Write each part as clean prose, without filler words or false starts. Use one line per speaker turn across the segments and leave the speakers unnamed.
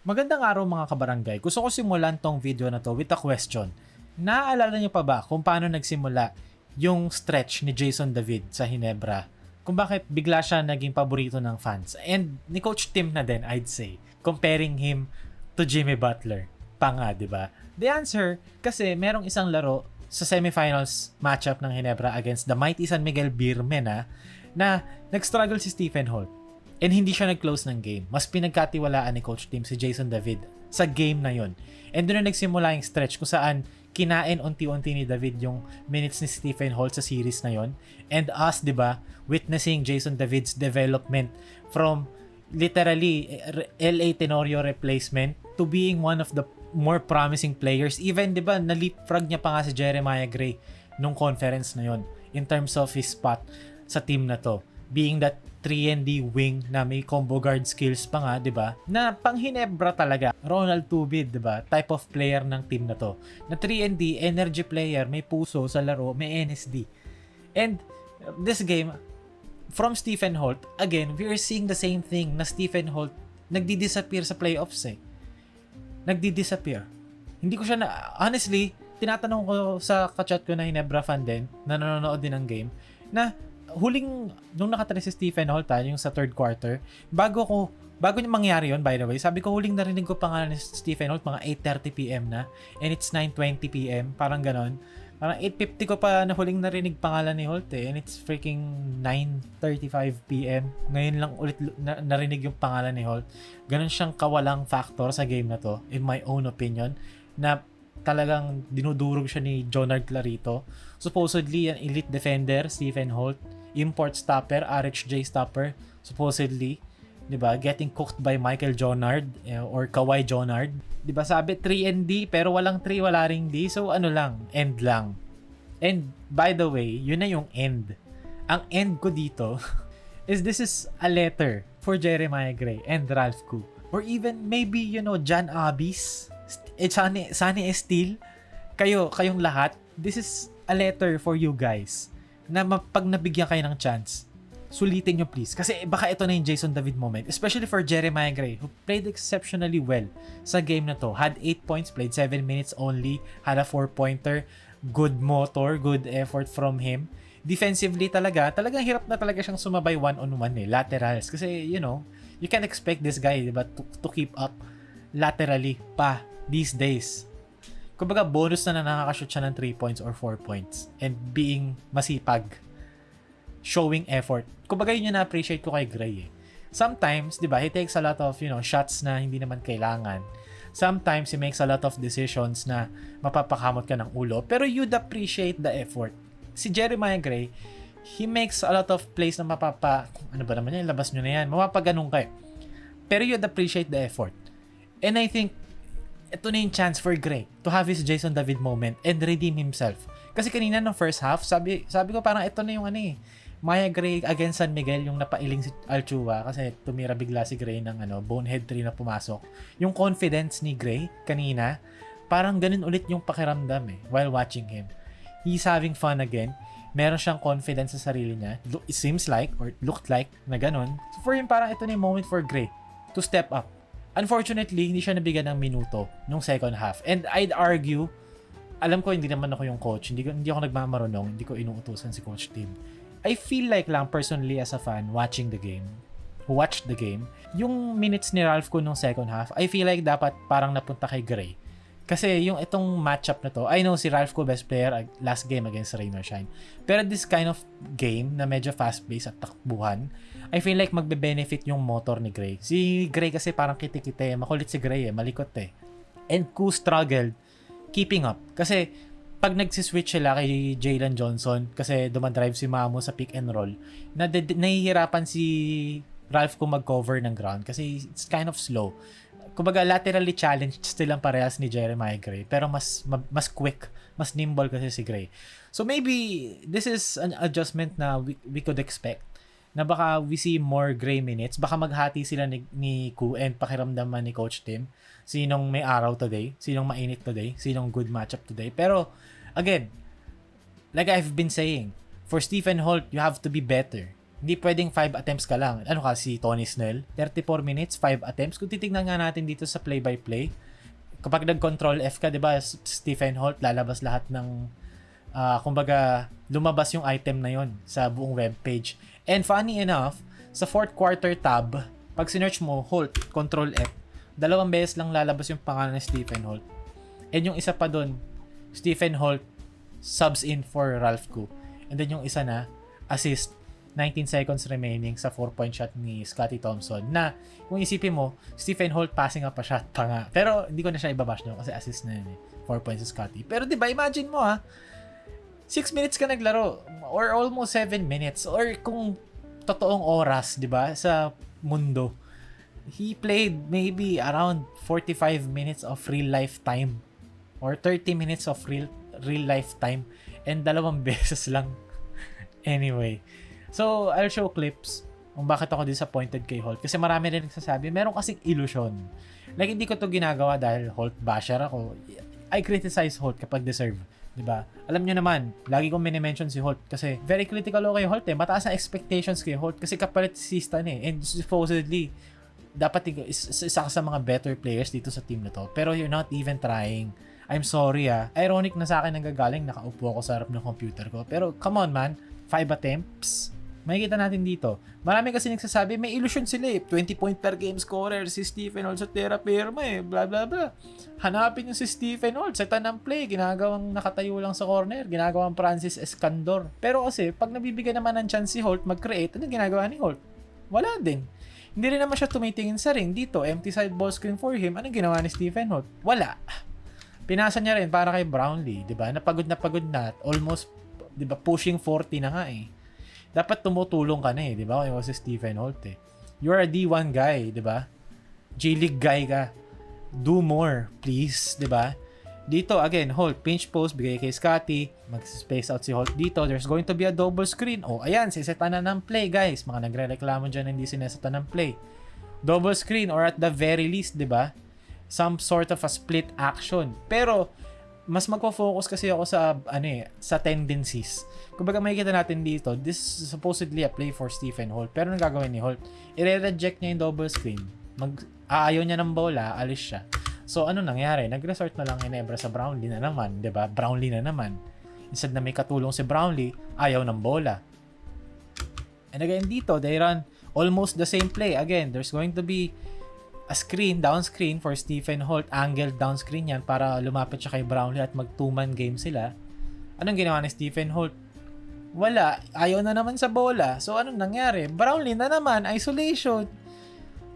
Magandang araw mga kabarangay. Gusto ko simulan tong video na to with a question. Naaalala niyo pa ba kung paano nagsimula yung stretch ni Jason David sa Hinebra? Kung bakit bigla siya naging paborito ng fans? And ni Coach Tim na din, I'd say, comparing him to Jimmy Butler. Pa nga, di ba? The answer, kasi merong isang laro sa semifinals matchup ng Hinebra against the mighty San Miguel Beermen na nag-struggle si Stephen Holt. And hindi siya nag-close ng game. Mas pinagkatiwalaan ni Coach Tim si Jason David sa game na yon. And doon na nagsimula yung stretch kung saan kinain unti-unti ni David yung minutes ni Stephen Holt sa series na yon. And us, di ba, witnessing Jason David's development from literally LA Tenorio replacement to being one of the more promising players. Even, di ba, na-leapfrog niya pa nga si Jeremiah Gray nung conference na yon in terms of his spot sa team na to. Being that 3-and-D wing na may combo guard skills pa nga, 'di ba? Na pang Hinebra talaga. Ronald Tubid, 'di ba? Type of player ng team na to. Na 3-and-D, energy player, may puso sa laro, may NSD. And this game from Stephen Holt, again, we are seeing the same thing na Stephen Holt nagdi-disappear sa playoffs eh. Nagdi-disappear. Hindi ko siya honestly, tinatanong ko sa kachat ko na Hinebra fan din, na nanonood din ng game, na huling, nung nakatry si Stephen Holt, yung sa third quarter, bago niya mangyari yon, by the way, sabi ko huling narinig ko pangalan ni Stephen Holt, mga 8:30 PM na, and it's 9:20 PM, parang ganon. Parang 8:50 ko pa na huling narinig pangalan ni Holt and it's freaking 9:35 PM. Ngayon lang ulit narinig yung pangalan ni Holt. Ganon siyang kawalang factor sa game na to, in my own opinion, na talagang dinudurog siya ni Jonard Clarito. Supposedly, an elite defender, Stephen Holt. Import stopper, RHJ stopper, supposedly. 'Di ba? Getting cooked by Michael Jonard or Kawhi Jonard. 'Di ba? Sabi 3-and-D pero walang 3, wala ring D. So ano lang, end lang. And by the way, yun na yung end. Ang end ko dito is this is a letter for Jeremiah Gray and Ralph Koo. Or even maybe, John Abis, Sunny Esteel, kayong lahat. This is a letter for you guys na pag nabigyan kayo ng chance, sulitin nyo please. Kasi baka ito na yung Jason David moment. Especially for Jeremiah Gray, who played exceptionally well sa game na to. Had 8 points, played 7 minutes only, had a 4-pointer, good motor, good effort from him. Defensively talagang hirap na talaga siyang sumabay one-on-one laterals. Kasi, you can't expect this guy, diba, to keep up laterally pa these days. Kumbaga, bonus na nakakashoot siya ng 3 points or 4 points and being masipag, showing effort. Kumbaga, yun yung na-appreciate ko kay Gray eh. Sometimes, di ba, he takes a lot of, shots na hindi naman kailangan. Sometimes, he makes a lot of decisions na mapapakamot ka ng ulo. Pero you'd appreciate the effort. Si Jeremiah Gray, he makes a lot of plays na ano ba naman yan, labas nyo na yan, mapapaganong ka eh. Pero you'd appreciate the effort. And I think, ito na yung chance for Gray to have his Jason David moment and redeem himself. Kasi kanina no first half, sabi ko parang ito na yung Maya Gray against San Miguel, yung napailing si Alchua kasi tumira bigla si Gray ng bonehead 3 na pumasok. Yung confidence ni Gray kanina, parang ganun ulit yung pakiramdam while watching him. He's having fun again. Meron siyang confidence sa sarili niya. It seems like, or it looked like, na ganun. So for him, parang ito na yung moment for Gray to step up. Unfortunately, hindi siya nabigyan ng minuto nung second half. And I'd argue, alam ko hindi naman ako yung coach, hindi ako nagmamarunong, hindi ko inuutusan si Coach Tim. I feel like lang personally as a fan watching the game, who watched the game, yung minutes ni Ralph ko nung second half, I feel like dapat parang napunta kay Gray. Kasi yung itong matchup na to, I know si Ralph ko best player last game against Rain or Shine. Pero this kind of game na medyo fast-paced at takbuhan, I feel like magbe-benefit yung motor ni Gray. Si Gray kasi parang kiti-kiti, makulit si Gray malikot And Koo struggled keeping up. Kasi pag nagsiswitch sila kay Jalen Johnson, kasi dumadrive si Mamo sa pick and roll, nahihirapan si Ralph ko mag-cover ng ground kasi it's kind of slow. Kumbaga, laterally challenged still ang parehas ni Jeremiah Gray. Pero mas quick, mas nimble kasi si Gray. So maybe this is an adjustment na we could expect. Na baka we see more Gray minutes. Baka maghati sila ni Koo and pakiramdaman ni Coach Tim. Sinong may araw today? Sinong mainit today? Sinong good matchup today? Pero, again, like I've been saying, for Stephen Holt, you have to be better. Hindi pwedeng 5 attempts ka lang. Ano ka, si Tony Snell? 34 minutes, 5 attempts. Kung titignan nga natin dito sa play-by-play, kapag nag-control F ka, di ba, Stephen Holt, lalabas lahat ng, kumbaga, lumabas yung item na yon sa buong webpage. And funny enough, sa fourth quarter tab, pag sinearch mo, Holt, control F, 2 beses lang lalabas yung pangalan ni Stephen Holt. And yung isa pa dun, Stephen Holt subs in for Ralph Koo. And then yung isa na, assist, 19 seconds remaining sa 4-point shot ni Scottie Thompson na kung isipin mo, Stephen Holt passing up a shot pa nga. Pero hindi ko na siya ibabash doon kasi assist na yun 4 points sa Scottie. Pero diba, imagine mo 6 minutes ka naglaro or almost 7 minutes or kung totoong oras, diba, sa mundo. He played maybe around 45 minutes of real life time or 30 minutes of real life time and 2 beses lang. Anyway, so, I'll show clips kung bakit ako disappointed kay Holt. Kasi marami rin nagsasabi, meron kasing illusion. Like, hindi ko to ginagawa dahil Holt basher ako. I criticize Holt kapag deserve. Diba? Alam nyo naman, lagi kong minimension si Holt kasi very critical ako kay Holt eh. Mataas ang expectations kay Holt kasi kapalit si Stan eh. And supposedly, dapat isa ka sa mga better players dito sa team na to. Pero you're not even trying. I'm sorry Ironic na sa akin nanggagaling, nakaupo ako sa harap ng computer ko. Pero come on man, 5 attempts. Makikita natin dito. Marami kasi nagsasabi, may illusion sila eh. 20 point per game scorer, si Stephen Holt sa Terra Firma eh. Blah blah blah. Hanapin yung si Stephen Holt sa tanang play. Ginagawang nakatayo lang sa corner. Ginagawang Francis Escandor. Pero kasi, pag nabibigyan naman ng chance si Holt mag-create, ano ginagawa ni Holt? Wala din. Hindi rin naman siya tumitingin sa ring. Dito, empty side ball screen for him. Anong ginawa ni Stephen Holt? Wala. Pinasa niya rin para kay Brownlee. Diba? Napagod na. Almost, diba, pushing 40 na nga eh. Dapat tumutulong ka na eh, di ba? Kung si Stephen Holt eh. You're a D1 guy, di ba? G-League guy ka. Do more, please, di ba? Dito, again, Holt, pinch post, bigay kay Scottie. Mag-space out si Holt dito. There's going to be a double screen. Oh, ayan, siseta na ng play, guys. Mga nagre-reklamo dyan, hindi sineseta ng play. Double screen, or at the very least, di ba? Some sort of a split action. Pero, mas magpo-focus kasi ako sa sa tendencies. Kumbaga makikita natin dito, this is supposedly a play for Stephen Holt. Pero anong gagawin ni Holt? I-reject niya yung double screen. Aayaw niya ng bola, alis siya. So ano nangyari? Nag-resort na lang Ginebra sa Brownlee na naman, 'di ba? Brownlee na naman. Instead na may katulong si Brownlee, ayaw ng bola. And again dito, they run almost the same play. Again, there's going to be a screen, down screen for Stephen Holt. Angled down screen yan para lumapit siya kay Brownlee at mag-2-man game sila. Anong ginawa ni Stephen Holt? Wala. Ayaw na naman sa bola. So, anong nangyari? Brownlee na naman. Isolation.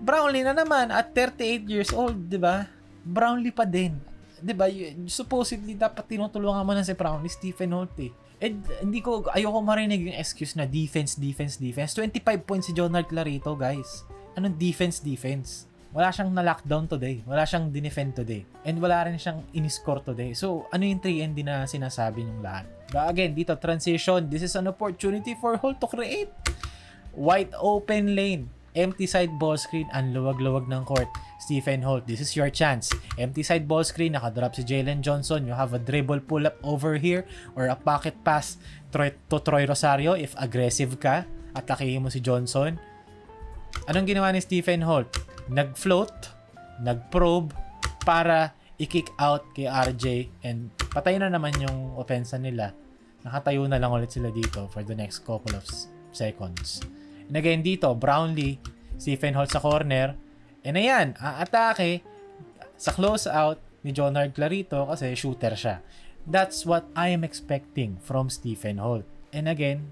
Brownlee na naman at 38 years old, di ba? Brownlee pa din. Di ba? Supposedly, dapat tinutulungan mo na si Brownlee, Stephen Holt eh. And ayoko marinig yung excuse na defense. 25 points si Jonard Clarito, guys. Anong defense? Wala siyang na-lockdown today. Wala siyang dinefend today. And wala rin siyang in-score today. So, ano yung 3-and na sinasabi ng lahat? But again, dito, transition. This is an opportunity for Holt to create. Wide open lane. Empty side ball screen. Ang luwag-luwag ng court. Stephen Holt, this is your chance. Empty side ball screen. Nakadrop si Jalen Johnson. You have a dribble pull-up over here or a pocket pass to Troy Rosario if aggressive ka at lakihin mo si Johnson. Anong ginawa ni Stephen Holt? Nag-float, nag-probe para i-kick out kay RJ and patay na naman yung offensa nila. Nakatayo na lang ulit sila dito for the next couple of seconds. And again dito, Brownlee, Stephen Holt sa corner. And ayan, aatake sa close-out ni Jonard Clarito kasi shooter siya. That's what I am expecting from Stephen Holt. And again,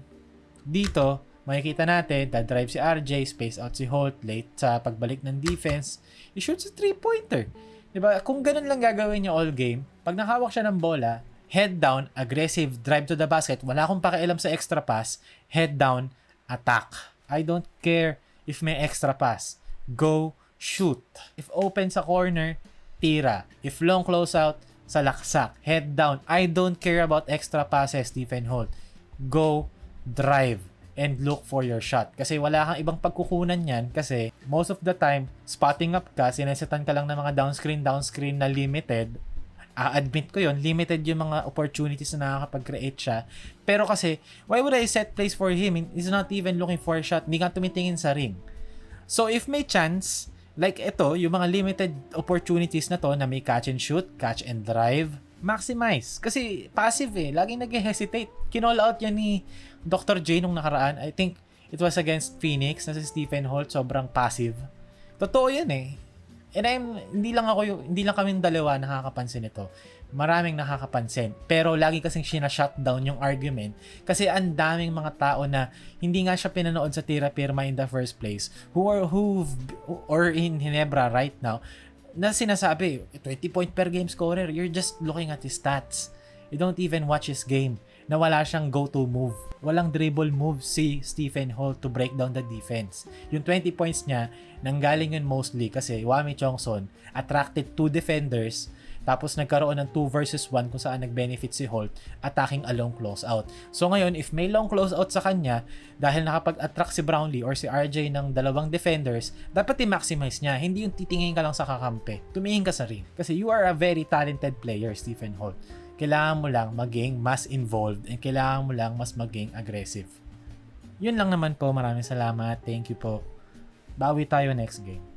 dito, makikita natin, drive si RJ, space out si Holt, late sa pagbalik ng defense, i-shoot sa 3-pointer. Diba? Kung ganun lang gagawin niya all game, pag nakahawak siya ng bola, head down, aggressive, drive to the basket, wala akong pakialam sa extra pass, head down, attack. I don't care if may extra pass. Go, shoot. If open sa corner, tira. If long close out, sa laksak, head down. I don't care about extra passes, Stephen Holt. Go, drive. And look for your shot. Kasi wala kang ibang pagkukunan yan kasi most of the time, spotting up ka, sinesetan ka lang ng mga down screen na limited Admit ko yon, limited yung mga opportunities na nakakapag-create siya. Pero kasi, why would I set plays for him? He's not even looking for a shot. Hindi nga tumitingin sa ring. So, if may chance, like ito, yung mga limited opportunities na to na may catch and shoot, catch and drive, maximize. Kasi passive laging nag-hesitate. Kinall out yan ni Dr. J nung nakaraan. I think it was against Phoenix na si Stephen Holt, sobrang passive. Totoo yan And hindi lang kaming dalawa nakakapansin ito. Maraming nakakapansin. Pero lagi kasing shutdown yung argument kasi ang daming mga tao na hindi nga siya pinanood sa Tira Pirma in the first place or in Ginebra right now na sinasabi 20 point per game scorer. You're just looking at his stats. You don't even watch his game na wala siyang go-to move. Walang dribble move si Stephen Holt to break down the defense. Yung 20 points niya, nanggaling yun mostly kasi Wami Chongson attracted 2 defenders tapos nagkaroon ng 2 versus 1 kung saan nag-benefit si Holt attacking a long closeout. So ngayon, if may long closeout sa kanya, dahil nakapag-attract si Brownlee or si RJ ng dalawang defenders, dapat i-maximize niya. Hindi yung titingin ka lang sa kakampi. Tumingin ka sa ring. Kasi you are a very talented player, Stephen Holt. Kailangan mo lang maging mas involved and kailangan mo lang mas maging aggressive. Yun lang naman po. Maraming salamat. Thank you po. Bawi tayo next game.